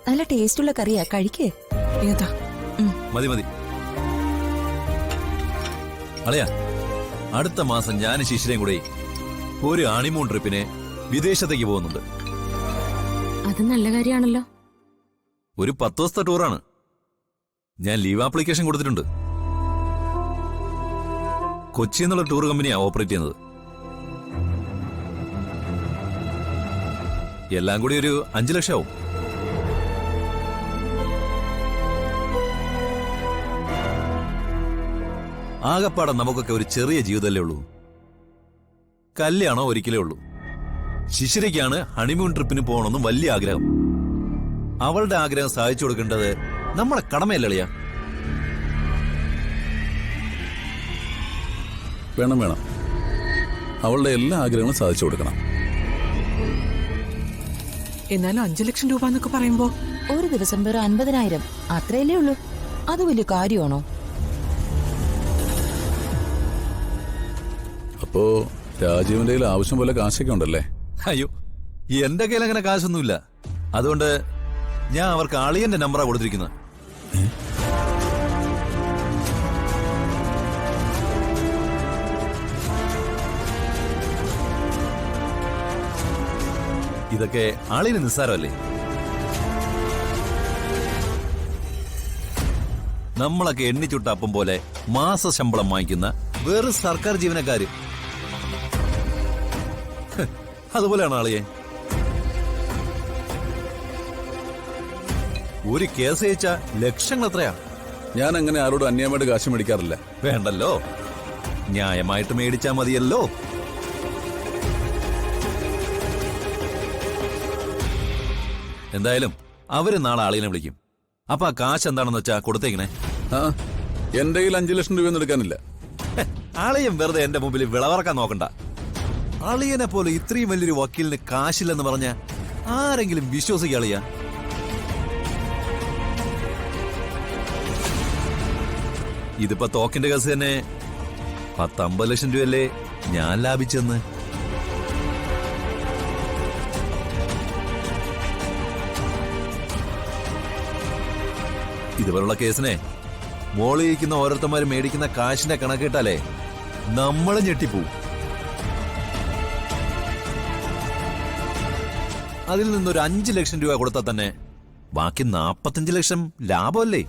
നല്ല ടേസ്റ്റുള്ള കറിയാ, കഴിക്കേ. ഏതാ? മതി മതി. അളയാ, അടുത്ത മാസം ഞാൻ ശിശിരയും കൂടെ ഒരു ഹണിമൂൺ ട്രിപ്പിന് വിദേശത്തേക്ക് പോകുന്നുണ്ട്. അത് നല്ല കാര്യമാണല്ലോ. ഒരു 10 ദിവസത്തെ ടൂറാണ്. ഞാൻ ലീവ് ആപ്ലിക്കേഷൻ കൊടുത്തിട്ടുണ്ട്. കൊച്ചി എന്നുള്ള ടൂർ കമ്പനിയാ ഓപ്പറേറ്റ് ചെയ്യുന്നത്. എല്ലാം കൂടി ഒരു 5 ലക്ഷം ആവും. ആകപ്പാടെ നമുക്കൊക്കെ ഒരു ചെറിയ ജീവിതമല്ലേ ഉള്ളൂ. കല്യാണോ ഒരിക്കലേ ഉള്ളൂ. ശിശിരയ്ക്കാണ് ഹണിമൂൺ ട്രിപ്പിന് പോകണമെന്നും വലിയ ആഗ്രഹം. അവളുടെ ആഗ്രഹം സാധിച്ചു കൊടുക്കേണ്ടത് നമ്മളെ കടമയല്ലേ അളിയാ? വേണം വേണം, അവളുടെ എല്ലാ ആഗ്രഹങ്ങളും സാധിച്ചു കൊടുക്കണം. എന്നാലും 5 ലക്ഷം രൂപ എന്നൊക്കെ പറയുമ്പോ ഒരു ദിവസം വെറും 50,000 അത്രയല്ലേ ഉള്ളൂ. അത് വലിയ കാര്യമാണോ? അപ്പോ രാജീവിന്റെ കയ്യിൽ ആവശ്യം പോലെ കാശൊക്കെ ഉണ്ടല്ലേ? അയ്യോ, എന്റെ കയ്യിൽ അങ്ങനെ കാശൊന്നുമില്ല. അതുകൊണ്ട് ഞാൻ അവർക്ക് അളിയന്റെ നമ്പറാ കൊടുത്തിരിക്കുന്നത്. ഇതൊക്കെ അളിയന് നിസ്സാരമല്ലേ? നമ്മളൊക്കെ എണ്ണിച്ചുട്ട അപ്പം പോലെ മാസ ശമ്പളം വാങ്ങിക്കുന്ന വേറെ സർക്കാർ ജീവനക്കാര്. അതുപോലെയാണ് അളിയെ. ഒരു കേസ് അയച്ച ലക്ഷങ്ങൾ എത്രയാ? ഞാൻ അങ്ങനെ ആരോടും അന്യായമായിട്ട് കാശ് മേടിക്കാറില്ല. വേണ്ടല്ലോ, ന്യായമായിട്ട് മേടിച്ചാ മതിയല്ലോ. എന്തായാലും അവര് നാളെ ആളിനെ വിളിക്കും. അപ്പൊ ആ കാശ് എന്താണെന്ന് വെച്ചാ കൊടുത്തേക്കണേ. എന്റെ കയ്യിൽ 5 ലക്ഷം രൂപയൊന്നും എടുക്കാനില്ല. ആളിയം വെറുതെ എന്റെ മുമ്പിൽ വിളവറക്കാൻ നോക്കണ്ട. അളിയനെ പോലെ ഇത്രയും വലിയൊരു വക്കീലിന് കാശില്ലെന്ന് പറഞ്ഞ ആരെങ്കിലും വിശ്വസിക്കളിയ? ഇതിപ്പോ തോക്കിന്റെ കേസ് തന്നെ 10-50 ലക്ഷം രൂപയല്ലേ ഞാൻ ലാഭിച്ചെന്ന്. ഇതുപോലുള്ള കേസിനെ മോളിയിരിക്കുന്ന ഓരോരുത്തന്മാര് മേടിക്കുന്ന കാശിന്റെ കണക്കിട്ടാലേ നമ്മള് ഞെട്ടിപ്പോവും. അതിൽ നിന്നൊരു 5 ലക്ഷം രൂപ കൊടുത്താൽ തന്നെ ബാക്കി 45 ലക്ഷം ലാഭമല്ലേ?